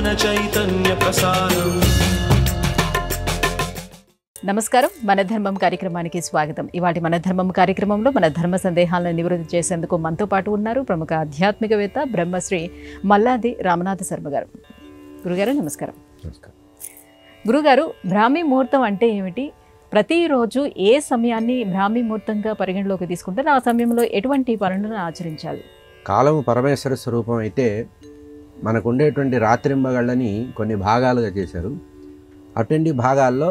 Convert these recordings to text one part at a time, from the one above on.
ज्ञान चैतन्य प्रसारम्। నమస్కారం, మన ధర్మం కార్యక్రమానికి స్వాగతం. ఇవాటి మన ధర్మం కార్యక్రమంలో మన ధర్మ సందేహాలను నివృత్తి చేసేందుకు మనతో పాటు ఉన్నారు ప్రముఖ ఆధ్యాత్మికవేత్త బ్రహ్మశ్రీ మల్లాది రామనాథ శర్మ గారు. గురుగారు నమస్కారం. గురుగారు, బ్రాహ్మీ ముహూర్తం అంటే ఏమిటి? ప్రతిరోజు ఏ సమయాన్ని బ్రాహ్మీ ముహూర్తంగా పరిగణలోకి తీసుకుంటారు? ఆ సమయంలో ఎటువంటి పనులను ఆచరించాలి? కాలము పరమేశ్వర స్వరూపం అయితే మనకు ఉండేటువంటి రాత్రింబగళ్ళని కొన్ని భాగాలుగా చేశారు. అటువంటి భాగాల్లో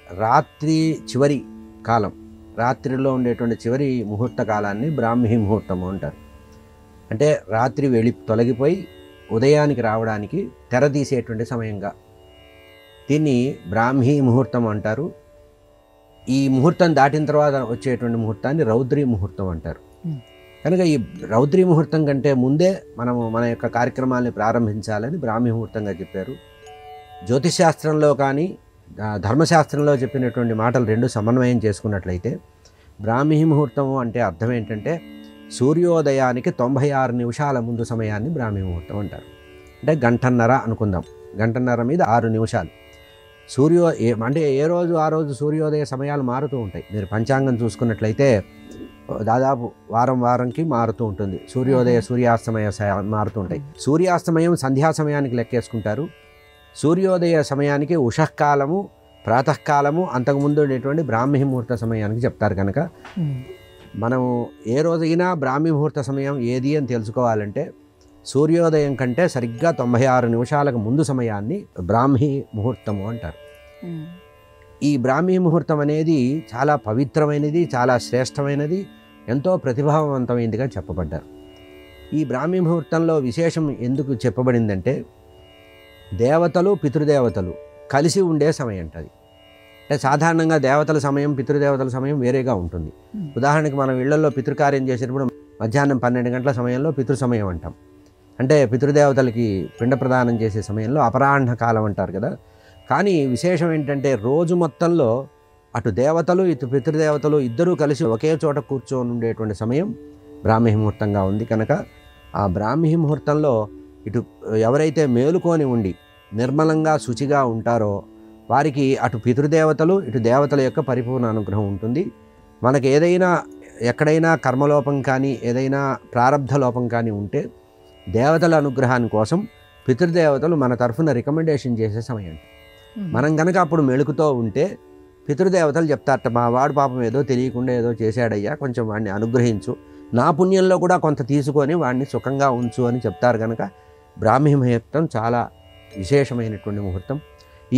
రాత్రి చివరి కాలం, రాత్రిలో ఉండేటువంటి చివరి ముహూర్త కాలాన్ని బ్రాహ్మీ ముహూర్తము అంటారు. అంటే రాత్రి తొలగిపోయి ఉదయానికి రావడానికి తెర తీసేటువంటి సమయంగా దీన్ని బ్రాహ్మీ ముహూర్తం అంటారు. ఈ ముహూర్తం దాటిన తర్వాత వచ్చేటువంటి ముహూర్తాన్ని రౌద్రీ ముహూర్తం అంటారు. కనుక ఈ రౌద్రీ ముహూర్తం కంటే ముందే మనము మన యొక్క కార్యక్రమాన్ని ప్రారంభించాలని బ్రాహ్మీ ముహూర్తంగా చెప్పారు. జ్యోతిశాస్త్రంలో కానీ ధర్మశాస్త్రంలో చెప్పినటువంటి మాటలు రెండు సమన్వయం చేసుకున్నట్లయితే బ్రాహ్మీ ముహూర్తం అంటే అర్థం ఏంటంటే సూర్యోదయానికి 96 నిమిషాల ముందు సమయాన్ని బ్రాహ్మీ ముహూర్తం అంటారు. అంటే గంటన్నర అనుకుందాం, గంటన్నర మీద 6 నిమిషాలు. అంటే ఏ రోజు ఆ రోజు సూర్యోదయ సమయాలు మారుతూ ఉంటాయి. మీరు పంచాంగం చూసుకున్నట్లయితే దాదాపు వారంకి మారుతూ ఉంటుంది. సూర్యాస్తమయ మారుతూ ఉంటాయి. సూర్యాస్తమయం సంధ్యా సమయానికి లెక్కేసుకుంటారు. సూర్యోదయ సమయానికి ఉషఃకాలము, ప్రాతకాలము, అంతకుముందు ఉండేటువంటి బ్రాహ్మీ ముహూర్త సమయానికి చెప్తారు. కనుక మనము ఏ రోజైనా బ్రాహ్మీ ముహూర్త సమయం ఏది అని తెలుసుకోవాలంటే సూర్యోదయం కంటే సరిగ్గా 96 నిమిషాలకు ముందు సమయాన్ని బ్రాహ్మీ ముహూర్తము అంటారు. ఈ బ్రాహ్మీ ముహూర్తం అనేది చాలా పవిత్రమైనది, చాలా శ్రేష్టమైనది, ఎంతో ప్రతిభావంతమైనదిగా చెప్పబడ్డారు. ఈ బ్రాహ్మీ ముహూర్తంలో విశేషం ఎందుకు చెప్పబడిందంటే దేవతలు పితృదేవతలు కలిసి ఉండే సమయం అంటది. అంటే సాధారణంగా దేవతల సమయం పితృదేవతల సమయం వేరేగా ఉంటుంది. ఉదాహరణకి మనం ఇళ్లలో పితృకార్యం చేసేటప్పుడు మధ్యాహ్నం 12 గంటల సమయంలో పితృ సమయం అంటాం. అంటే పితృదేవతలకి పిండ ప్రదానం చేసే సమయంలో అపరాహ్న కాలం అంటారు కదా. కానీ విశేషం ఏంటంటే రోజు మొత్తంలో అటు దేవతలు ఇటు పితృదేవతలు ఇద్దరూ కలిసి ఒకే చోట కూర్చొని ఉండేటువంటి సమయం బ్రాహ్మీ ముహూర్తంగా ఉంది. కనుక ఆ బ్రాహ్మీ ముహూర్తంలో ఇటు ఎవరైతే మేలుకొని ఉండి నిర్మలంగా శుచిగా ఉంటారో వారికి అటు పితృదేవతలు ఇటు దేవతల యొక్క పరిపూర్ణ అనుగ్రహం ఉంటుంది. మనకు ఎక్కడైనా కర్మలోపం కానీ ఏదైనా ప్రారబ్ధ లోపం కానీ ఉంటే దేవతల అనుగ్రహాన్ని కోసం పితృదేవతలు మన తరఫున రికమెండేషన్ చేసే సమయం. మనం కనుక అప్పుడు మెలుకుతో ఉంటే పితృదేవతలు చెప్తారట, మా వాడు పాపం ఏదో తెలియకుండా ఏదో చేశాడయ్యా, కొంచెం వాడిని అనుగ్రహించు, నా పుణ్యంలో కూడా కొంత తీసుకొని వాడిని సుఖంగా ఉంచు అని చెప్తారు. కనుక బ్రాహ్మీ ముహూర్తం చాలా విశేషమైనటువంటి ముహూర్తం.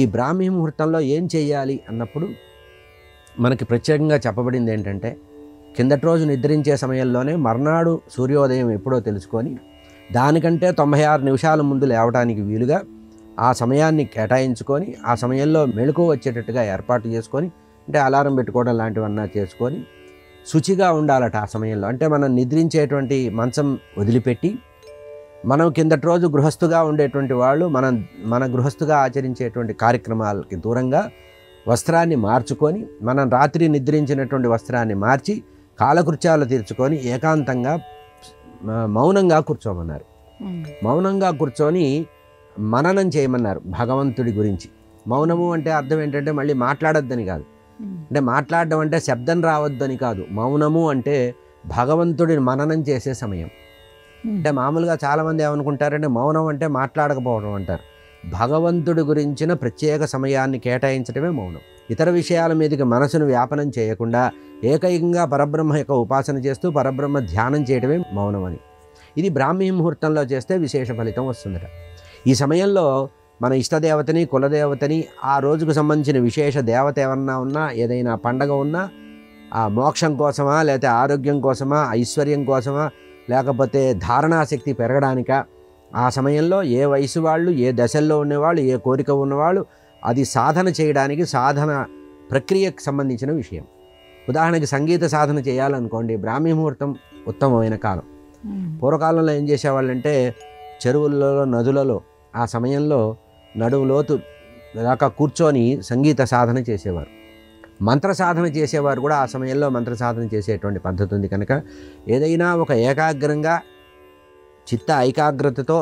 ఈ బ్రాహ్మీ ముహూర్తంలో ఏం చేయాలి అన్నప్పుడు మనకి ప్రత్యేకంగా చెప్పబడింది ఏంటంటే కిందటి రోజు నిద్రించే సమయంలోనే మర్నాడు సూర్యోదయం ఎప్పుడో తెలుసుకొని దానికంటే 96 నిమిషాల ముందు లేవడానికి వీలుగా ఆ సమయాన్ని కేటాయించుకొని ఆ సమయంలో మెళుకు వచ్చేటట్టుగా ఏర్పాటు చేసుకొని, అంటే అలారం పెట్టుకోవడం లాంటివన్నా చేసుకొని శుచిగా ఉండాలట ఆ సమయంలో. అంటే మనం నిద్రించేటువంటి మంచం వదిలిపెట్టి మనం కిందటి రోజు గృహస్థుగా ఉండేటువంటి వాళ్ళు మన గృహస్థుగా ఆచరించేటువంటి కార్యక్రమాలకి దూరంగా వస్త్రాన్ని మార్చుకొని మనం రాత్రి నిద్రించినటువంటి వస్త్రాన్ని మార్చి కాలకృత్యాలు తీర్చుకొని ఏకాంతంగా మౌనంగా కూర్చోమన్నారు. మౌనంగా కూర్చొని మననం చేయమన్నారు భగవంతుడి గురించి. మౌనము అంటే అర్థం ఏంటంటే మళ్ళీ మాట్లాడొద్దని కాదు, అంటే మాట్లాడడం అంటే శబ్దం రావద్దని కాదు. మౌనము అంటే భగవంతుడిని మననం చేసే సమయం. అంటే మామూలుగా చాలామంది ఏమనుకుంటారంటే మౌనం అంటే మాట్లాడకపోవడం అంటారు. భగవంతుడి గురించిన ప్రత్యేక సమయాన్ని కేటాయించడమే మౌనం. ఇతర విషయాల మీదకి మనసును వ్యాపనం చేయకుండా ఏకైకంగా పరబ్రహ్మ యొక్క ఉపాసన చేస్తూ పరబ్రహ్మ ధ్యానం చేయడమే మౌనం అని. ఇది బ్రాహ్మీ ముహూర్తంలో చేస్తే విశేష ఫలితం వస్తుందట. ఈ సమయంలో మన ఇష్టదేవతని, కులదేవతని, ఆ రోజుకు సంబంధించిన విశేష దేవత ఏమన్నా ఉన్నా, ఏదైనా పండగ ఉన్నా, ఆ మోక్షం కోసమా, లేకపోతే ఆరోగ్యం కోసమా, ఐశ్వర్యం కోసమా, లేకపోతే ధారణాశక్తి పెరగడానిక, ఆ సమయంలో ఏ వయసు వాళ్ళు, ఏ దశల్లో ఉండేవాళ్ళు, ఏ కోరిక ఉన్నవాళ్ళు అది సాధన చేయడానికి సాధన ప్రక్రియకు సంబంధించిన విషయం. ఉదాహరణకి సంగీత సాధన చేయాలనుకోండి, బ్రాహ్మీ ముహూర్తం ఉత్తమమైన కాలం. పూర్వకాలంలో ఏం చేసేవాళ్ళంటే చెరువులలో, నదులలో ఆ సమయంలో నడుము లోతు దాకా కూర్చొని సంగీత సాధన చేసేవారు. మంత్ర సాధన చేసేవారు కూడా ఆ సమయంలో మంత్ర సాధన చేసేటువంటి పద్ధతి ఉంది. కనుక ఏదైనా ఒక ఏకాగ్రంగా చిత్త ఏకాగ్రతతో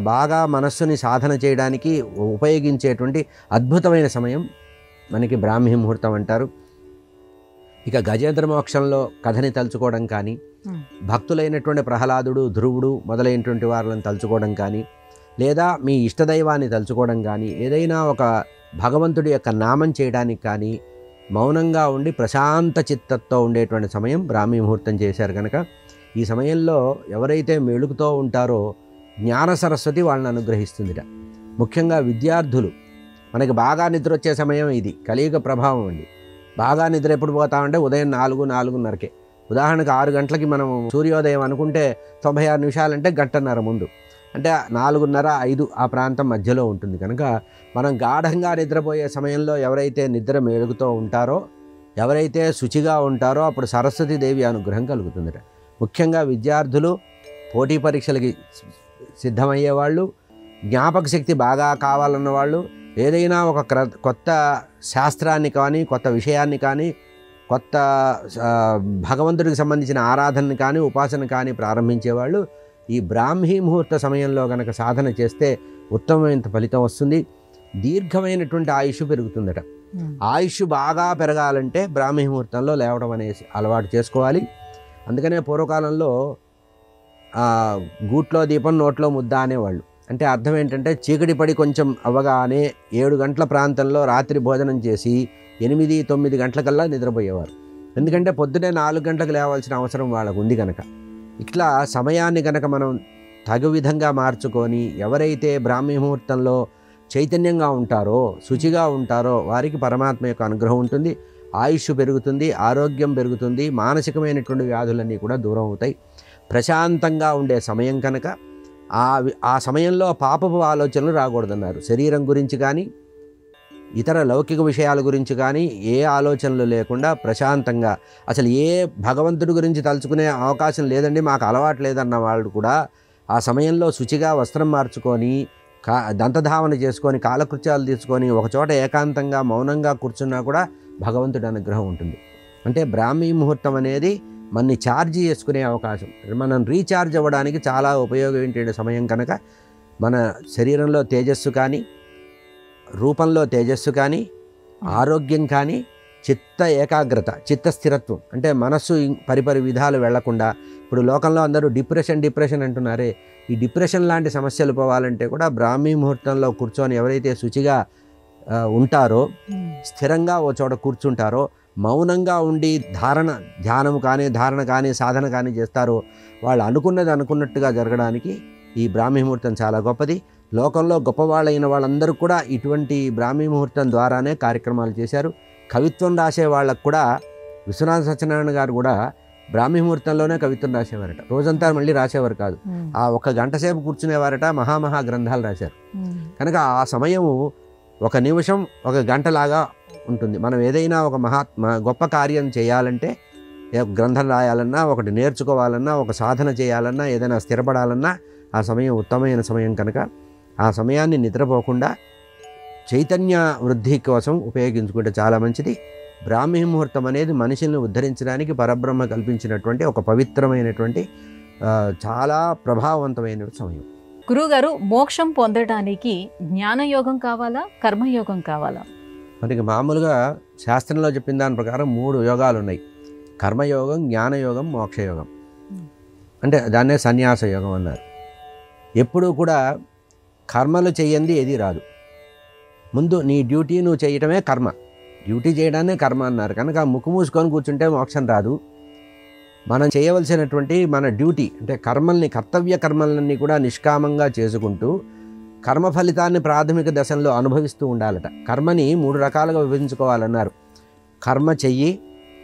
బాగా మనస్సుని సాధన చేయడానికి ఉపయోగించేటువంటి అద్భుతమైన సమయం మనకి బ్రాహ్మీ ముహూర్తం అంటారు. ఇక గజేంద్ర మోక్షంలో కథని తలుచుకోవడం కానీ, భక్తులైనటువంటి ప్రహ్లాదుడు, ధ్రువుడు మొదలైనటువంటి వారిని తలుచుకోవడం కానీ, లేదా మీ ఇష్టదైవాన్ని తలుచుకోవడం కానీ, ఏదైనా ఒక భగవంతుడి యొక్క నామం చేయడానికి కానీ మౌనంగా ఉండి ప్రశాంత చిత్తతో ఉండేటువంటి సమయం బ్రాహ్మీ ముహూర్తం చేశారు కనుక ఈ సమయంలో ఎవరైతే మెలుగుతూ ఉంటారో జ్ఞాన సరస్వతి వాళ్ళని అనుగ్రహిస్తుందిట. ముఖ్యంగా విద్యార్థులు, మనకి బాగా నిద్ర వచ్చే సమయం ఇది, కలియుగ ప్రభావం అండి. బాగా నిద్ర ఎప్పుడు పోతామంటే ఉదయం 4-4:30కే. ఉదాహరణకు 6 గంటలకి మనం సూర్యోదయం అనుకుంటే 96 నిమిషాలంటే గంటన్నర ముందు, అంటే 4:30-5 ఆ ప్రాంతం మధ్యలో ఉంటుంది. కనుక మనం గాఢంగా నిద్రపోయే సమయంలో ఎవరైతే నిద్ర మేలుగుతూ ఉంటారో, ఎవరైతే శుచిగా ఉంటారో అప్పుడు సరస్వతీదేవి అనుగ్రహం కలుగుతుందట. ముఖ్యంగా విద్యార్థులు, పోటీ పరీక్షలకి సిద్ధమయ్యేవాళ్ళు, జ్ఞాపక శక్తి బాగా కావాలన్న వాళ్ళు, ఏదైనా ఒక కొత్త శాస్త్రాన్ని కానీ, కొత్త విషయాన్ని కానీ, కొత్త భగవంతుడికి సంబంధించిన ఆరాధనని కానీ, ఉపాసన కానీ ప్రారంభించేవాళ్ళు ఈ బ్రాహ్మీ ముహూర్త సమయంలో కనుక సాధన చేస్తే ఉత్తమమైన ఫలితం వస్తుంది. దీర్ఘమైనటువంటి ఆయుష్ పెరుగుతుందట. ఆయుష్ బాగా పెరగాలంటే బ్రాహ్మీ ముహూర్తంలో లేవడం అనేసి అలవాటు చేసుకోవాలి. అందుకనే పూర్వకాలంలో గూట్లో దీపం నోట్లో ముద్ద అనేవాళ్ళు. అంటే అర్థం ఏంటంటే చీకటి పడి కొంచెం అవ్వగానే 7 గంటల ప్రాంతంలో రాత్రి భోజనం చేసి 8-9 గంటలకల్లా నిద్రపోయేవారు. ఎందుకంటే పొద్దునే 4 గంటలకు లేవాల్సిన అవసరం వాళ్ళకు ఉంది కనుక. ఇట్లా సమయాన్ని కనుక మనం తగు విధంగా మార్చుకొని ఎవరైతే బ్రాహ్మీ ముహూర్తంలో చైతన్యంగా ఉంటారో, శుచిగా ఉంటారో వారికి పరమాత్మ యొక్క అనుగ్రహం ఉంటుంది. ఆయుష్ పెరుగుతుంది, ఆరోగ్యం పెరుగుతుంది, మానసికమైనటువంటి వ్యాధులన్నీ కూడా దూరం అవుతాయి. ప్రశాంతంగా ఉండే సమయం కనుక ఆ సమయంలో పాపపు ఆలోచనలు రాకూడదన్నారు. శరీరం గురించి కానీ, ఇతర లౌకిక విషయాల గురించి కానీ ఏ ఆలోచనలు లేకుండా ప్రశాంతంగా, అసలు ఏ భగవంతుడి గురించి తలుచుకునే అవకాశం లేదండి, మాకు అలవాటు లేదన్న వాళ్ళు కూడా ఆ సమయంలో శుచిగా వస్త్రం మార్చుకొని, దంతధావన చేసుకొని, కాలకృత్యాలు తీసుకొని ఒకచోట ఏకాంతంగా మౌనంగా కూర్చున్నా కూడా భగవంతుడి అనుగ్రహం ఉంటుంది. అంటే బ్రాహ్మీ ముహూర్తం అనేది మనని ఛార్జ్ చేసుకునే అవకాశం, మనం రీఛార్జ్ అవ్వడానికి చాలా ఉపయోగపడే సమయం కనుక మన శరీరంలో తేజస్సు కానీ, రూపంలో తేజస్సు కానీ, ఆరోగ్యం కానీ, చిత్త ఏకాగ్రత, చిత్త స్థిరత్వం, అంటే మనస్సు పరిపరి విధాలు వెళ్లకుండా, ఇప్పుడు లోకంలో అందరూ డిప్రెషన్ అంటున్నారే, ఈ డిప్రెషన్ లాంటి సమస్యలు పోవాలంటే కూడా బ్రాహ్మీ ముహూర్తంలో కూర్చొని ఎవరైతే శుచిగా ఉంటారో, స్థిరంగా ఓ చోట కూర్చుంటారో, మౌనంగా ఉండి ధ్యానం కానీ, ధారణ కానీ, సాధన కానీ చేస్తారో వాళ్ళు అనుకున్నది అనుకున్నట్టుగా జరగడానికి ఈ బ్రాహ్మీ ముహూర్తం చాలా గొప్పది. లోకంలో గొప్పవాళ్ళైన వాళ్ళందరూ కూడా ఇటువంటి బ్రాహ్మీ ముహూర్తం ద్వారానే కార్యక్రమాలు చేశారు. కవిత్వం రాసే వాళ్ళకు కూడా విశ్వనాథ సత్యనారాయణ గారు కూడా బ్రాహ్మీ ముహూర్తంలోనే కవిత్వం రాసేవారట. రోజంతా మళ్ళీ రాసేవారు కాదు, ఆ 1 గంట సేపు కూర్చునేవారట, మహామహా గ్రంథాలు రాశారు. కనుక ఆ సమయము 1 నిమిషం 1 గంటలాగా ఉంటుంది. మనం ఏదైనా ఒక గొప్ప కార్యం చేయాలంటే, గ్రంథం రాయాలన్నా, ఒకటి నేర్చుకోవాలన్నా, ఒక సాధన చేయాలన్నా, ఏదైనా స్థిరపడాలన్నా ఆ సమయం ఉత్తమమైన సమయం కనుక ఆ సమయాన్ని నిద్రపోకుండా చైతన్య వృద్ధి కోసం ఉపయోగించుకుంటే చాలా మంచిది. బ్రాహ్మీ ముహూర్తం అనేది మనిషిని ఉద్ధరించడానికి పరబ్రహ్మ కల్పించినటువంటి ఒక పవిత్రమైనటువంటి చాలా ప్రభావవంతమైన సమయం. గురువుగారు, మోక్షం పొందడానికి జ్ఞానయోగం కావాలా, కర్మయోగం కావాలా? మనకి మామూలుగా శాస్త్రంలో చెప్పిన దాని ప్రకారం 3 యోగాలు ఉన్నాయి: కర్మయోగం, జ్ఞానయోగం, మోక్షయోగం. అంటే దాన్నే సన్యాస యోగం అన్నారు. ఎప్పుడూ కూడా కర్మలు చేయంది ఏది రాదు. ముందు నీ డ్యూటీ నువ్వు చేయటమే కర్మ, డ్యూటీ చేయడాన్నే కర్మ అన్నారు. కనుక ముక్కు మూసుకొని కూర్చుంటే మోక్షం రాదు. మనం చేయవలసినటువంటి మన డ్యూటీ అంటే కర్తవ్య కర్మలన్నీ కూడా నిష్కామంగా చేసుకుంటూ కర్మ ఫలితాన్ని ప్రాథమిక దశల్లో అనుభవిస్తూ ఉండాలట. కర్మని 3 రకాలుగా విభజించుకోవాలన్నారు. కర్మ చెయ్యి,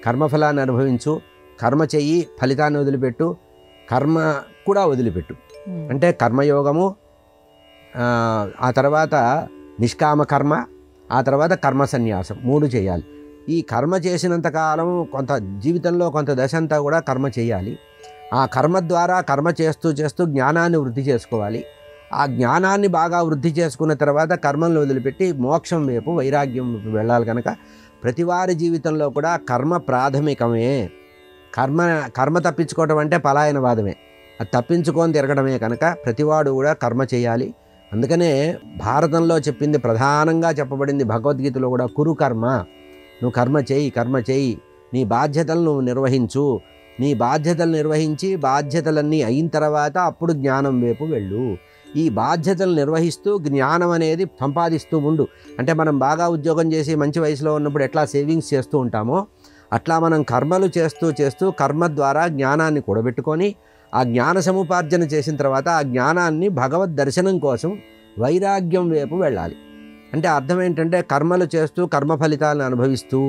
కర్మఫలాన్ని అనుభవించు, కర్మ చెయ్యి, ఫలితాన్ని వదిలిపెట్టు, కర్మ కూడా వదిలిపెట్టు. అంటే కర్మయోగము, ఆ తర్వాత నిష్కామ కర్మ, ఆ తర్వాత కర్మ సన్యాసం, 3 చేయాలి. ఈ కర్మ చేసినంతకాలం కొంత జీవితంలో కొంత దశ అంతా కూడా కర్మ చేయాలి. ఆ కర్మ ద్వారా కర్మ చేస్తూ చేస్తూ జ్ఞానాన్ని వృద్ధి చేసుకోవాలి. ఆ జ్ఞానాన్ని బాగా వృద్ధి చేసుకున్న తర్వాత కర్మలను వదిలిపెట్టి మోక్షం వైపు, వైరాగ్యం వైపు వెళ్ళాలి. కనుక ప్రతివారి జీవితంలో కూడా కర్మ ప్రాథమికమే. కర్మ తప్పించుకోవటం అంటే పలాయనవాదమే. అది తప్పించుకొని తిరగడమే కనుక ప్రతివాడు కూడా కర్మ చేయాలి. అందుకనే భారతంలో చెప్పింది, ప్రధానంగా చెప్పబడింది భగవద్గీతలో కూడా, కురు కర్మ, నువ్వు కర్మ చేయి, నీ బాధ్యతలు నువ్వు నిర్వహించు, నీ బాధ్యతలు నిర్వహించి బాధ్యతలన్నీ అయిన తర్వాత అప్పుడు జ్ఞానం వైపు వెళ్ళు. ఈ బాధ్యతలు నిర్వహిస్తూ జ్ఞానం అనేది సంపాదిస్తూ ఉండు. అంటే మనం బాగా ఉద్యోగం చేసి మంచి వయసులో ఉన్నప్పుడు ఎట్లా సేవింగ్స్ చేస్తూ ఉంటామో అట్లా మనం కర్మలు చేస్తూ కర్మ ద్వారా జ్ఞానాన్ని కూడబెట్టుకొని ఆ జ్ఞాన సముపార్జన చేసిన తర్వాత ఆ జ్ఞానాన్ని భగవద్ దర్శనం కోసం వైరాగ్యం వైపు వెళ్ళాలి. అంటే అర్థం ఏంటంటే కర్మలు చేస్తూ కర్మ ఫలితాలను అనుభవిస్తూ,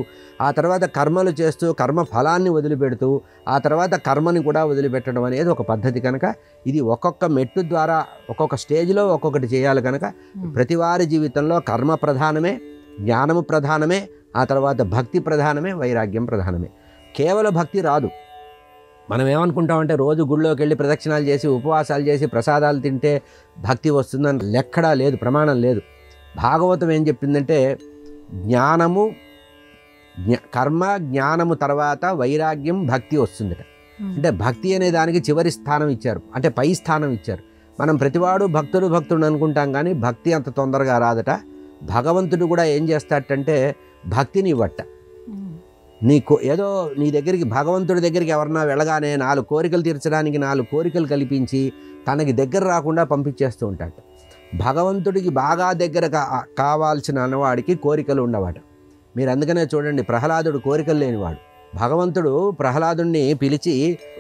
ఆ తర్వాత కర్మలు చేస్తూ కర్మ ఫలాన్ని వదిలిపెడుతూ, ఆ తర్వాత కర్మని కూడా వదిలిపెట్టడం అనేది ఒక పద్ధతి కనుక ఇది ఒక్కొక్క మెట్టు ద్వారా ఒక్కొక్క స్టేజ్లో ఒక్కొక్కటి చేయాలి కనుక ప్రతి వారి జీవితంలో కర్మ ప్రధానమే, జ్ఞానము ప్రధానమే, ఆ తర్వాత భక్తి ప్రధానమే, వైరాగ్యం ప్రధానమే. కేవల భక్తి రాదు. మనం ఏమనుకుంటామంటే రోజు గుళ్ళోకి వెళ్ళి ప్రదక్షిణాలు చేసి ఉపవాసాలు చేసి ప్రసాదాలు తింటే భక్తి వస్తుందని లెక్కడా లేదు, ప్రమాణం లేదు. భాగవతం ఏం చెప్పిందంటే జ్ఞానము కర్మ జ్ఞానము తర్వాత వైరాగ్యం భక్తి వస్తుందట. అంటే భక్తి అనే దానికి చివరి స్థానం ఇచ్చారు, అంటే పై స్థానం ఇచ్చారు. మనం ప్రతివాడు భక్తుడు అనుకుంటాం కానీ భక్తి అంత తొందరగా రాదట. భగవంతుడు కూడా ఏం చేస్తాడంటే భక్తిని ఇవ్వట. ఏదో నీ దగ్గరికి భగవంతుడి దగ్గరికి ఎవరన్నా వెళ్ళగానే 4 కోరికలు తీర్చడానికి 4 కోరికలు కల్పించి తనకి దగ్గర రాకుండా పంపించేస్తూ ఉంటాడు. భగవంతుడికి బాగా దగ్గర కావాల్సిన అన్నవాడికి కోరికలు ఉండవట. మీరు అందుకనే చూడండి, ప్రహ్లాదుడు కోరికలు లేనివాడు. భగవంతుడు ప్రహ్లాదుడిని పిలిచి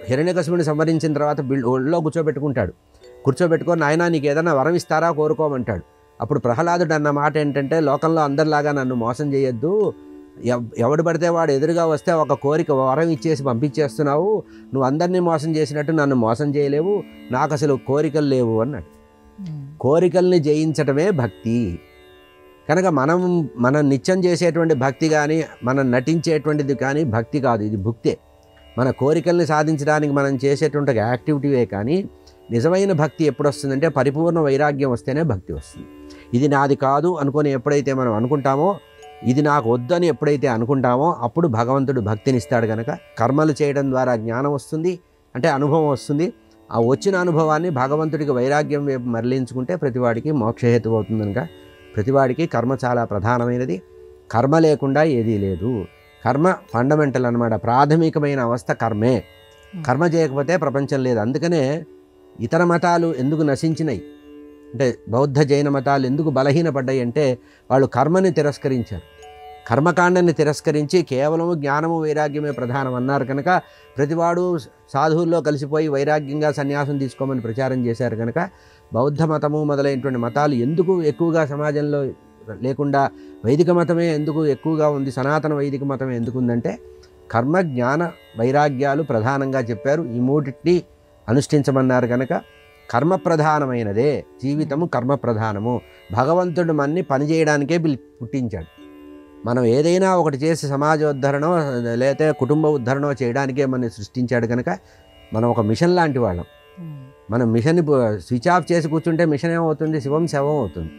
హిరణ్యకశిపుని సంహరించిన తర్వాత ఒళ్ళో కూర్చోబెట్టుకొని నాయనా నీకు ఏదైనా వరం ఇస్తారా కోరుకోమంటాడు. అప్పుడు ప్రహ్లాదుడు అన్న మాట ఏంటంటే, లోకంలో అందరిలాగా నన్ను మోసం చేయొద్దు, ఎవడు పడితే వాడు ఎదురుగా వస్తే ఒక కోరిక వరం ఇచ్చేసి పంపించేస్తున్నావు, నువ్వు అందరినీ మోసం చేసినట్టు నన్ను మోసం చేయలేవు, నాకు అసలు కోరికలు లేవు అన్నాడు. కోరికల్ని జయించటమే భక్తి కనుక మనం నిత్యం చేసేటువంటి భక్తి కానీ మనం నటించేటువంటిది కానీ భక్తి కాదు, ఇది భుక్తే. మన కోరికల్ని సాధించడానికి మనం చేసేటువంటి యాక్టివిటీవే కానీ నిజమైన భక్తి ఎప్పుడు వస్తుందంటే పరిపూర్ణ వైరాగ్యం వస్తేనే భక్తి వస్తుంది. ఇది నాది కాదు అనుకొని ఎప్పుడైతే మనం అనుకుంటామో, ఇది నాకు వద్దని ఎప్పుడైతే అనుకుంటామో అప్పుడు భగవంతుడు భక్తిని ఇస్తాడు. కనుక కర్మలు చేయడం ద్వారా జ్ఞానం వస్తుంది, అంటే అనుభవం వస్తుంది. ఆ వచ్చిన అనుభవాన్ని భగవంతుడికి వైరాగ్యం వైపు మరలించుకుంటే ప్రతివాడికి మోక్షహేతు అవుతుంది. కనుక ప్రతివాడికి కర్మ చాలా ప్రధానమైనది. కర్మ లేకుండా ఏదీ లేదు. కర్మ ఫండమెంటల్ అన్నమాట, ప్రాథమికమైన అవస్థ కర్మే. కర్మ చేయకపోతే ప్రపంచం లేదు. అందుకనే ఇతర మతాలు ఎందుకు నశించినాయి అంటే, బౌద్ధ జైన మతాలు ఎందుకు బలహీనపడ్డాయి అంటే వాళ్ళు కర్మని తిరస్కరించారు. కర్మకాండాన్ని తిరస్కరించి కేవలము జ్ఞానము వైరాగ్యమే ప్రధానం అన్నారు. కనుక ప్రతివాడు సాధువుల్లో కలిసిపోయి వైరాగ్యంగా సన్యాసం తీసుకోమని ప్రచారం చేశారు. కనుక బౌద్ధ మతము మొదలైనటువంటి మతాలు ఎందుకు ఎక్కువగా సమాజంలో లేకుండా వైదిక మతమే ఎందుకు ఎక్కువగా ఉంది, సనాతన వైదిక మతమే ఎందుకు ఉందంటే కర్మ జ్ఞాన వైరాగ్యాలు ప్రధానంగా చెప్పారు. ఈ మూడింటిని అనుష్ఠించమన్నారు. కనుక కర్మ ప్రధానమైనదే జీవితము, కర్మ ప్రధానము. భగవంతుడు మన్ని పనిచేయడానికే పుట్టించాడు. మనం ఏదైనా ఒకటి చేసి సమాజ ఉద్ధరణో లేకపోతే కుటుంబ ఉద్ధరణో చేయడానికే మనం సృష్టించాడు. కనుక మనం ఒక మిషన్ లాంటి వాళ్ళం. మనం మిషన్ స్విచ్ ఆఫ్ చేసి కూర్చుంటే మిషన్ ఏమవుతుంది, శవం అవుతుంది.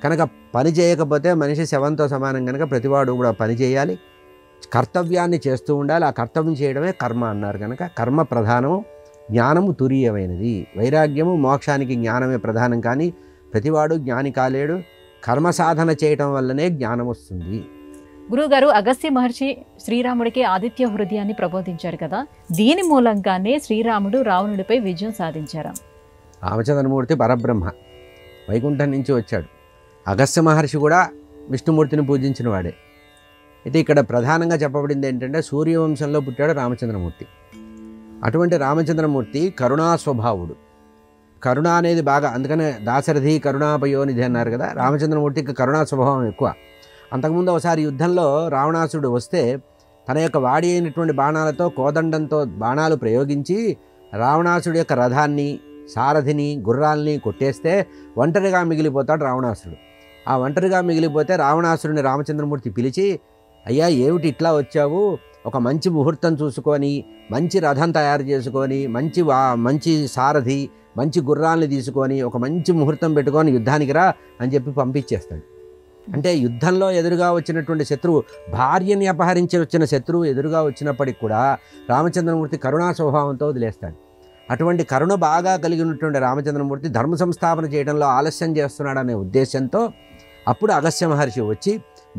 కనుక పని చేయకపోతే మనిషి శవంతో సమానం. కనుక ప్రతివాడు కూడా పని చేయాలి, కర్తవ్యాన్ని చేస్తూ ఉండాలి. ఆ కర్తవ్యం చేయడమే కర్మ అన్నారు. కనుక కర్మ ప్రధానము, జ్ఞానము తురీయమైనది. వైరాగ్యము మోక్షానికి జ్ఞానమే ప్రధానం, కానీ ప్రతివాడు జ్ఞాని కాలేడు. కర్మ సాధన చేయటం వల్లనే జ్ఞానం వస్తుంది. గురువుగారు, అగస్త్య మహర్షి శ్రీరాముడికి ఆదిత్య హృదయాన్ని ప్రబోధించారు కదా, దీని మూలంగానే శ్రీరాముడు రావణుడిపై విజయం సాధించారా? రామచంద్రమూర్తి పరబ్రహ్మ, వైకుంఠం నుంచి వచ్చాడు. అగస్త్య మహర్షి కూడా విష్ణుమూర్తిని పూజించిన వాడే. అయితే ఇక్కడ ప్రధానంగా చెప్పబడింది ఏంటంటే సూర్యవంశంలో పుట్టాడు రామచంద్రమూర్తి. అటువంటి రామచంద్రమూర్తి కరుణా స్వభావుడు. కరుణ అనేది బాగా, అందుకనే దాశరథి కరుణాపయోనిధి అన్నారు కదా. రామచంద్రమూర్తికి కరుణా స్వభావం ఎక్కువ. అంతకుముందు ఒకసారి యుద్ధంలో రావణాసుడు వస్తే తన యొక్క వాడి అయినటువంటి బాణాలతో, కోదండంతో బాణాలు ప్రయోగించి రావణాసుడి యొక్క రథాన్ని, సారథిని, గుర్రాల్ని కొట్టేస్తే ఒంటరిగా మిగిలిపోతాడు రావణాసుడు. ఆ ఒంటరిగా మిగిలిపోతే రావణాసుడిని రామచంద్రమూర్తి పిలిచి, అయ్యా ఏమిటి ఇట్లా వచ్చావు, ఒక మంచి ముహూర్తం చూసుకొని మంచి రథం తయారు చేసుకొని మంచి సారథి, మంచి గుర్రాల్ని తీసుకొని ఒక మంచి ముహూర్తం పెట్టుకొని యుద్ధానికి రా అని చెప్పి పంపించేస్తాడు. అంటే యుద్ధంలో ఎదురుగా వచ్చినటువంటి శత్రువు, భార్యని అపహరించి వచ్చిన శత్రువు ఎదురుగా వచ్చినప్పటికి కూడా రామచంద్రమూర్తి కరుణా స్వభావంతో వదిలేస్తాడు. అటువంటి కరుణ బాగా కలిగి ఉన్నటువంటి రామచంద్రమూర్తి ధర్మ సంస్థాపన చేయడంలో ఆలస్యం చేస్తున్నాడనే ఉద్దేశంతో అప్పుడు అగస్త్య మహర్షి వచ్చి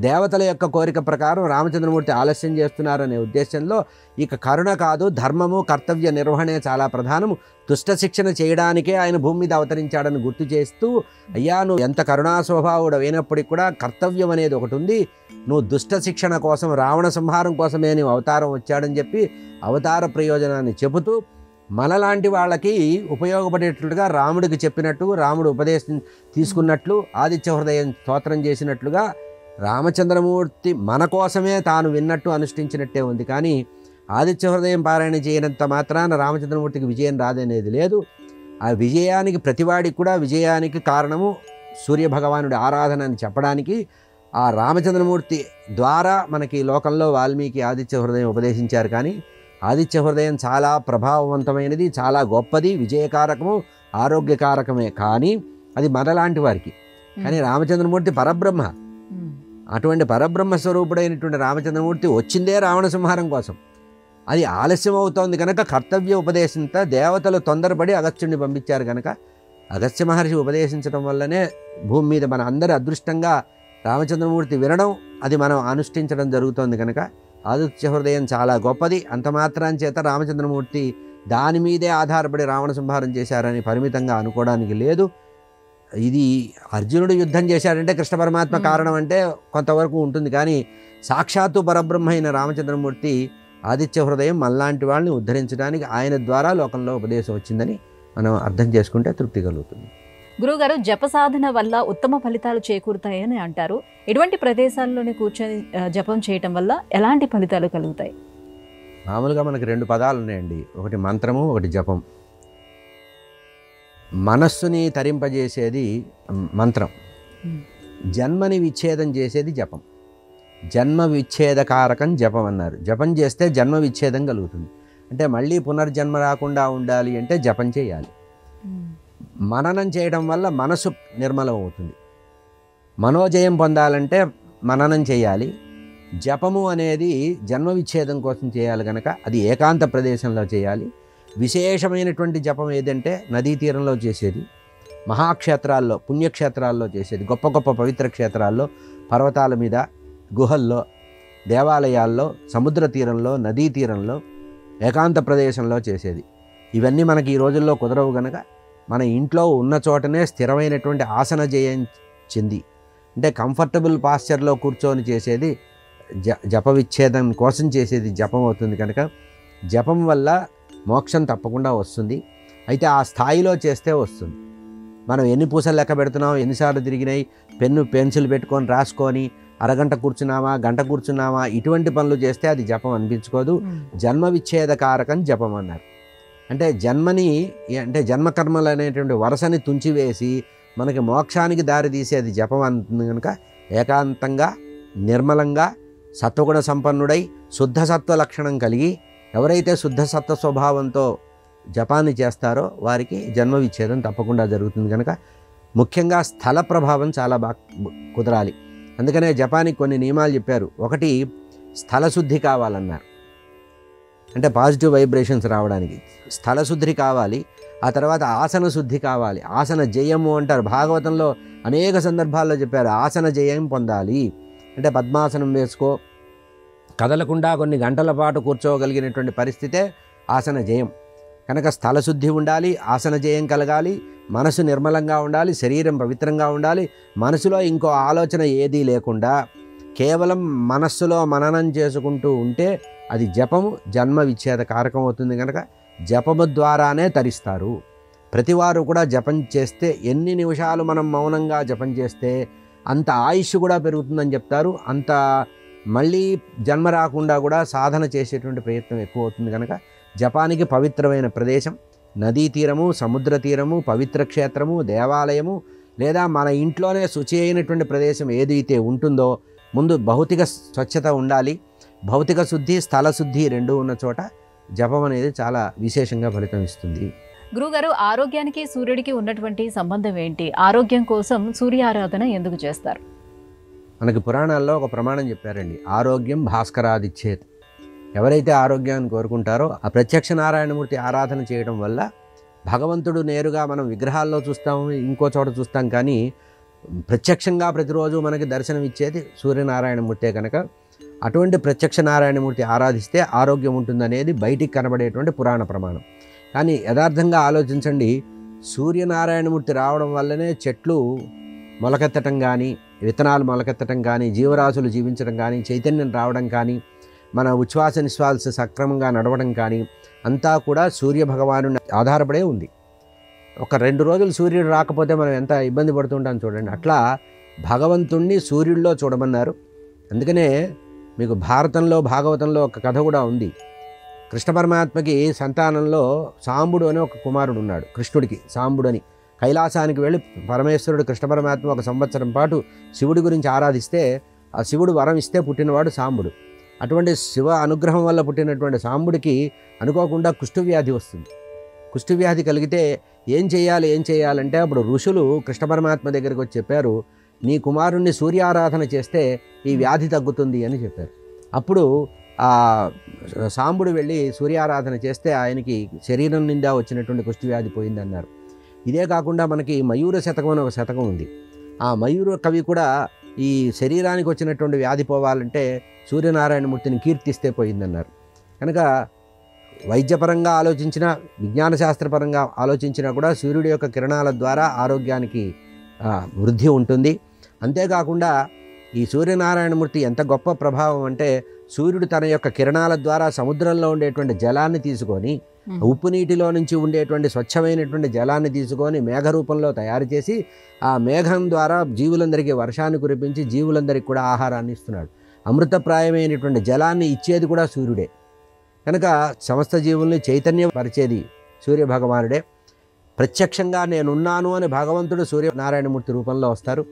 దేవతల యొక్క కోరిక ప్రకారం రామచంద్రమూర్తి ఆలస్యం చేస్తున్నారనే ఉద్దేశంలో ఇక కరుణ కాదు, ధర్మము కర్తవ్య నిర్వహణే చాలా ప్రధానము, దుష్ట శిక్షణ చేయడానికే ఆయన భూమి మీద అవతరించాడని గుర్తు చేస్తూ, అయ్యా నువ్వు ఎంత కరుణా స్వభావుడు అయినప్పటికీ కూడా కర్తవ్యం అనేది ఒకటి ఉంది, నువ్వు దుష్ట శిక్షణ కోసం రావణ సంహారం కోసమే నువ్వు అవతారం వచ్చాడని చెప్పి అవతార ప్రయోజనాన్ని చెబుతూ మనలాంటి వాళ్ళకి ఉపయోగపడేటట్లుగా రాముడికి చెప్పినట్టు, రాముడు ఉపదేశం తీసుకున్నట్లు, ఆదిత్య హృదయం స్తోత్రం చేసినట్లుగా రామచంద్రమూర్తి మన కోసమే తాను విన్నట్టు అనుష్ఠించినట్టే ఉంది. కానీ ఆదిత్య హృదయం పారాయణ చేయనంత మాత్రాన రామచంద్రమూర్తికి విజయం రాదనేది లేదు. ఆ విజయానికి ప్రతివాడికి కూడా విజయానికి కారణము సూర్యభగవానుడి ఆరాధన అని చెప్పడానికి ఆ రామచంద్రమూర్తి ద్వారా మనకి లోకంలో వాల్మీకి ఆదిత్య హృదయం ఉపదేశించారు. కానీ ఆదిత్య హృదయం చాలా ప్రభావవంతమైనది, చాలా గొప్పది, విజయకారకము, ఆరోగ్యకారకమే. కానీ అది మనలాంటి వారికి. కానీ రామచంద్రమూర్తి పరబ్రహ్మ. అటువంటి పరబ్రహ్మ స్వరూపుడైనటువంటి రామచంద్రమూర్తి వచ్చిందే రావణ సంహారం కోసం. అది ఆలస్యం అవుతోంది కనుక కర్తవ్య ఉపదేశంతో దేవతలు తొందరపడి అగస్త్యుడిని పంపించారు కనుక అగస్త్య మహర్షి ఉపదేశించడం వల్లనే భూమి మీద మన అందరి అదృష్టంగా రామచంద్రమూర్తి వినడం, అది మనం అనుష్ఠించడం జరుగుతోంది కనుక ఆదిత్య హృదయం చాలా గొప్పది. అంత మాత్రం చేత రామచంద్రమూర్తి దాని మీదే ఆధారపడి రావణ సంహారం చేశారని పరిమితంగా అనుకోవడానికి లేదు. ఇది అర్జునుడు యుద్ధం చేశాడంటే కృష్ణ పరమాత్మ కారణం అంటే కొంతవరకు ఉంటుంది. కానీ సాక్షాత్తు పరబ్రహ్మ అయిన రామచంద్రమూర్తి ఆదిత్య హృదయం మనలాంటి వాళ్ళని ఉద్ధరించడానికి ఆయన ద్వారా లోకంలో ఉపదేశం వచ్చిందని మనం అర్థం చేసుకుంటే తృప్తి కలుగుతుంది. గురువుగారు, జప సాధన వల్ల ఉత్తమ ఫలితాలు చేకూరుతాయని అంటారు. ఎటువంటి ప్రదేశాల్లోనే కూర్చొని జపం చేయటం వల్ల ఎలాంటి ఫలితాలు కలుగుతాయి? మామూలుగా మనకి 2 పదాలు ఉన్నాయండి, ఒకటి మంత్రము, ఒకటి జపం. మనస్సుని తరింపజేసేది మంత్రం, జన్మని విచ్ఛేదం చేసేది జపం. జన్మ విచ్ఛేదకారకం జపం అన్నారు. జపం చేస్తే జన్మ విచ్ఛేదం కలుగుతుంది. అంటే మళ్ళీ పునర్జన్మ రాకుండా ఉండాలి అంటే జపం చేయాలి. మననం చేయడం వల్ల మనసు నిర్మలం అవుతుంది. మనోజయం పొందాలంటే మననం చేయాలి. జపము అనేది జన్మ విచ్ఛేదం కోసం చేయాలి కనుక అది ఏకాంత ప్రదేశంలో చేయాలి. విశేషమైనటువంటి జపం ఏదంటే నదీ తీరంలో చేసేది, మహాక్షేత్రాల్లో పుణ్యక్షేత్రాల్లో చేసేది, గొప్ప గొప్ప పవిత్ర క్షేత్రాల్లో, పర్వతాల మీద, గుహల్లో, దేవాలయాల్లో, సముద్ర తీరంలో, నదీ తీరంలో, ఏకాంత ప్రదేశంలో చేసేది. ఇవన్నీ మనకి ఈ రోజుల్లో కుదరవు కనుక మన ఇంట్లో ఉన్న చోటనే స్థిరమైనటువంటి ఆసన జయం చెంది అంటే కంఫర్టబుల్ పాస్చర్లో కూర్చొని చేసేది జప విచ్ఛేదం కోసం చేసేది జపం అవుతుంది. కనుక జపం వల్ల మోక్షం తప్పకుండా వస్తుంది. అయితే ఆ స్థాయిలో చేస్తే వస్తుంది. మనం ఎన్ని పూసలు లెక్క పెడుతున్నాం, ఎన్నిసార్లు తిరిగినాయి, పెన్సిల్ పెట్టుకొని రాసుకొని అరగంట కూర్చున్నామా, గంట కూర్చున్నామా, ఇటువంటి పనులు చేస్తే అది జపం అనిపించుకోదు. జన్మ విచ్ఛేదకారకం జపం అన్నారు. అంటే జన్మకర్మలు అనేటువంటి వరసని తుంచివేసి మనకి మోక్షానికి దారి తీసేది జపం అంటుంది. కనుక ఏకాంతంగా, నిర్మలంగా, సత్వగుణ సంపన్నుడై, శుద్ధ సత్వ లక్షణం కలిగి ఎవరైతే శుద్ధ సత్వ స్వభావంతో జపాన్ని చేస్తారో వారికి జన్మ విచ్ఛేదం తప్పకుండా జరుగుతుంది. కనుక ముఖ్యంగా స్థల ప్రభావం చాలా బాగా కుదరాలి. అందుకనే జపానికి కొన్ని నియమాలు చెప్పారు. ఒకటి, స్థల శుద్ధి కావాలన్నారు. అంటే పాజిటివ్ వైబ్రేషన్స్ రావడానికి స్థల శుద్ధి కావాలి. ఆ తర్వాత ఆసన శుద్ధి కావాలి. ఆసన జయము అంటారు. భాగవతంలో అనేక సందర్భాల్లో చెప్పారు ఆసన జయం పొందాలి. అంటే పద్మాసనం వేసుకో, కదలకుండా కొన్ని గంటల పాటు కూర్చోగలిగినటువంటి పరిస్థితే ఆసన జయం. కనుక స్థలశుద్ధి ఉండాలి, ఆసన జయం కలగాలి, మనసు నిర్మలంగా ఉండాలి, శరీరం పవిత్రంగా ఉండాలి. మనసులో ఇంకో ఆలోచన ఏదీ లేకుండా కేవలం మనస్సులో మననం చేసుకుంటూ ఉంటే అది జపము జన్మ విచ్ఛేద కారకం అవుతుంది. కనుక జపము ద్వారానే తరిస్తారు. ప్రతివారు కూడా జపం చేస్తే ఎన్ని నిమిషాలు మనం మౌనంగా జపం చేస్తే అంత ఆయుష్ కూడా పెరుగుతుందని చెప్తారు. అంత మళ్ళీ జన్మ రాకుండా కూడా సాధన చేసేటువంటి ప్రయత్నం ఎక్కువ అవుతుంది. కనుక జపానికి పవిత్రమైన ప్రదేశం నదీ తీరము, సముద్ర తీరము, పవిత్ర క్షేత్రము, దేవాలయము, లేదా మన ఇంట్లోనే శుచి అయినటువంటి ప్రదేశం ఏదైతే ఉంటుందో ముందు భౌతిక స్వచ్ఛత ఉండాలి. భౌతిక శుద్ధి, స్థల శుద్ధి రెండూ ఉన్న చోట జపం అనేది చాలా విశేషంగా ఫలితం ఇస్తుంది. గురుగారు, ఆరోగ్యానికి సూర్యుడికి ఉన్నటువంటి సంబంధం ఏంటి? ఆరోగ్యం కోసం సూర్యారాధన ఎందుకు చేస్తారు? మనకి పురాణాల్లో ఒక ప్రమాణం చెప్పారండి, ఆరోగ్యం భాస్కరాదిచ్చేత్. ఎవరైతే ఆరోగ్యాన్ని కోరుకుంటారో ఆ ప్రత్యక్ష నారాయణమూర్తి ఆరాధన చేయడం వల్ల భగవంతుడు నేరుగా మనం విగ్రహాల్లో చూస్తాం, ఇంకో చోట చూస్తాం, కానీ ప్రత్యక్షంగా ప్రతిరోజు మనకి దర్శనం ఇచ్చేది సూర్యనారాయణమూర్తే కనుక అటువంటి ప్రత్యక్ష నారాయణమూర్తి ఆరాధిస్తే ఆరోగ్యం ఉంటుందనేది బయటికి కనబడేటువంటి పురాణ ప్రమాణం. కానీ యథార్థంగా ఆలోచించండి, సూర్యనారాయణమూర్తి రావడం వల్లనే చెట్లు మొలకెత్తటం కానీ, విత్తనాలు మొలకెత్తటం కానీ, జీవరాశులు జీవించడం కానీ, చైతన్యం రావడం కానీ, మన ఉచ్ఛ్వాస నిశ్వాస సక్రమంగా నడవడం కానీ అంతా కూడా సూర్య భగవాను ఆధారపడే ఉంది. ఒక 2 రోజులు సూర్యుడు రాకపోతే మనం ఎంత ఇబ్బంది పడుతుంటాం చూడండి. అట్లా భగవంతుణ్ణి సూర్యుడిలో చూడమన్నారు. అందుకనే మీకు భారతంలో భాగవతంలో ఒక కథ కూడా ఉంది. కృష్ణ పరమాత్మకి సంతానంలో సాంబుడు అని ఒక కుమారుడు ఉన్నాడు. కృష్ణుడికి సాంబుడు అని కైలాసానికి వెళ్ళి పరమేశ్వరుడు కృష్ణ పరమాత్మ 1 సంవత్సరం పాటు శివుడి గురించి ఆరాధిస్తే ఆ శివుడు వరం ఇస్తే పుట్టినవాడు సాంబుడు. అటువంటి శివ అనుగ్రహం వల్ల పుట్టినటువంటి సాంబుడికి అనుకోకుండా కుష్ఠవ్యాధి వస్తుంది. కుష్ఠవ్యాధి కలిగితే ఏం చేయాలంటే అప్పుడు ఋషులు కృష్ణ పరమాత్మ దగ్గరికి వచ్చి చెప్పారు, నీ కుమారుణ్ణి సూర్యారాధన చేస్తే ఈ వ్యాధి తగ్గుతుంది అని చెప్పారు. అప్పుడు ఆ సాంబుడు వెళ్ళి సూర్యారాధన చేస్తే ఆయనకి శరీరం నిండా వచ్చినటువంటి కుష్ఠవ్యాధి పోయిందన్నారు. ఇదే కాకుండా మనకి మయూర శతకం అని ఒక శతకం ఉంది. ఆ మయూర కవి కూడా ఈ శరీరానికి వచ్చినటువంటి వ్యాధి పోవాలంటే సూర్యనారాయణమూర్తిని కీర్తిస్తే పోయిందన్నారు. కనుక వైద్యపరంగా ఆలోచించినా, విజ్ఞాన శాస్త్రపరంగా ఆలోచించినా కూడా సూర్యుడి యొక్క కిరణాల ద్వారా ఆరోగ్యానికి వృద్ధి ఉంటుంది. అంతేకాకుండా ఈ సూర్యనారాయణమూర్తి ఎంత గొప్ప ప్రభావం అంటే, సూర్యుడు తన యొక్క కిరణాల ద్వారా సముద్రంలో ఉండేటువంటి జలాన్ని తీసుకొని, ఉప్పు నీటిలో నుంచి ఉండేటువంటి స్వచ్ఛమైనటువంటి జలాన్ని తీసుకొని మేఘ రూపంలో తయారు చేసి ఆ మేఘం ద్వారా జీవులందరికీ వర్షాన్ని కురిపించి జీవులందరికీ కూడా ఆహారాన్ని ఇస్తున్నాడు. అమృతప్రాయమైనటువంటి జలాన్ని ఇచ్చేది కూడా సూర్యుడే. కనుక సమస్త జీవుల్ని చైతన్యపరిచేది సూర్యభగవానుడే. ప్రత్యక్షంగా నేనున్నాను అని భగవంతుడు సూర్యనారాయణమూర్తి రూపంలో వస్తారు.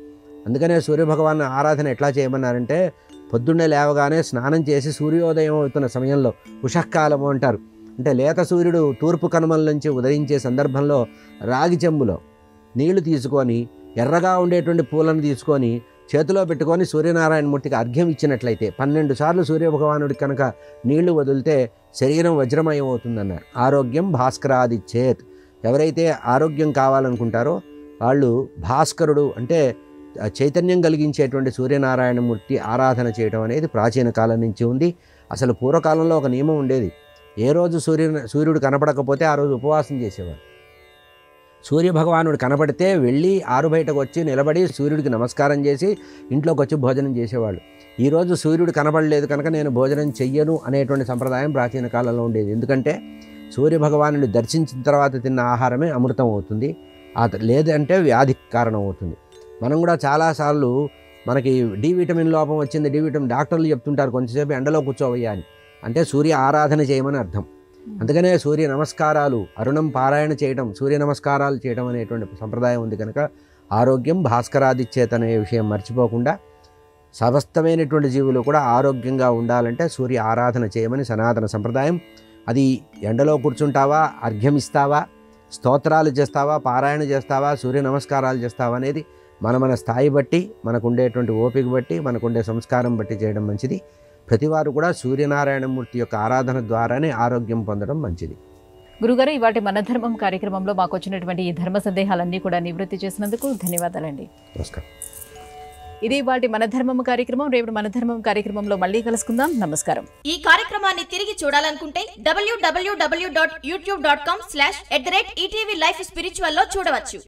అందుకనే సూర్యభగవాన్ ఆరాధన ఎట్లా చేయమన్నారంటే, పొద్దున్నే లేవగానే స్నానం చేసి సూర్యోదయం అవుతున్న సమయంలో ఉషఃకాలము అంటారు. అంటే లేత సూర్యుడు తూర్పు కనుమల నుంచి ఉదయించే సందర్భంలో రాగి చెంబులో నీళ్లు తీసుకొని, ఎర్రగా ఉండేటువంటి పూలను తీసుకొని చేతిలో పెట్టుకొని సూర్యనారాయణమూర్తికి అర్ఘ్యం ఇచ్చినట్లయితే 12 సార్లు సూర్యభగవానుడికి కనుక నీళ్లు వదిలితే శరీరం వజ్రమయం అవుతుందన్నారు. ఆరోగ్యం భాస్కరాదిచ్చేత్. ఎవరైతే ఆరోగ్యం కావాలనుకుంటారో వాళ్ళు భాస్కరుడు అంటే చైతన్యం కలిగించేటువంటి సూర్యనారాయణమూర్తి ఆరాధన చేయడం అనేది ప్రాచీన కాలం నుంచి ఉంది. అసలు పూర్వకాలంలో ఒక నియమం ఉండేది. ఏ రోజు సూర్యుడు కనపడకపోతే ఆ రోజు ఉపవాసం చేసేవారు. సూర్యభగవానుడు కనపడితే వెళ్ళి ఆరు బయటకు వచ్చి నిలబడి సూర్యుడికి నమస్కారం చేసి ఇంట్లోకి వచ్చి భోజనం చేసేవాళ్ళు. ఈరోజు సూర్యుడు కనపడలేదు కనుక నేను భోజనం చెయ్యను అనేటువంటి సంప్రదాయం ప్రాచీన కాలంలో ఉండేది. ఎందుకంటే సూర్యభగవానుడిని దర్శించిన తర్వాత తిన్న ఆహారమే అమృతం అవుతుంది, లేదంటే వ్యాధికి కారణం అవుతుంది. మనం కూడా చాలాసార్లు మనకి డి విటమిన్ లోపం వచ్చింది, డి విటమిన్ డాక్టర్లు చెప్తుంటారు కొంచెంసేపు ఎండలో కూర్చోవయ్యా అని. అంటే సూర్య ఆరాధన చేయమని అర్థం. అందుకనే సూర్య నమస్కారాలు, అరుణం పారాయణ చేయడం, సూర్య నమస్కారాలు చేయడం అనేటువంటి సంప్రదాయం ఉంది. కనుక ఆరోగ్యం భాస్కరాదిచ్చేత్ అనే విషయం మర్చిపోకుండా సమస్తమైనటువంటి జీవులు కూడా ఆరోగ్యంగా ఉండాలంటే సూర్య ఆరాధన చేయమని సనాతన సంప్రదాయం. అది ఎండలో కూర్చుంటావా, అర్ఘ్యం ఇస్తావా, స్తోత్రాలు చేస్తావా, పారాయణ చేస్తావా, సూర్య నమస్కారాలు చేస్తావా అనేది మన స్థాయి బట్టి, మనకు ఉండేటువంటి ఓపిక బట్టి, మనకుండే సంస్కారం బట్టి చేయడం మంచిది. ప్రతివారు కూడా సూర్యనారాయణమూర్తి యొక్క ఆరాధన ద్వారానే ఆరోగ్యం పొందడం మంచిది. గురుగారు, ఇవాటి మన ధర్మం కార్యక్రమంలో మాకు వచ్చినటువంటి ఈ ధర్మ సందేహాలన్నీ కూడా నివృత్తి చేసినందుకు ధన్యవాదాలండి. నమస్కారం. ఇది ఇవాటి మన ధర్మం కార్యక్రమం. రేపు మన ధర్మం కార్యక్రమంలో మళ్ళీ కలుసుకుందాం. నమస్కారం. ఈ కార్యక్రమాన్ని తిరిగి చూడాలనుకుంటే www.youtube.com/@ETV Life Spiritual లో చూడవచ్చు.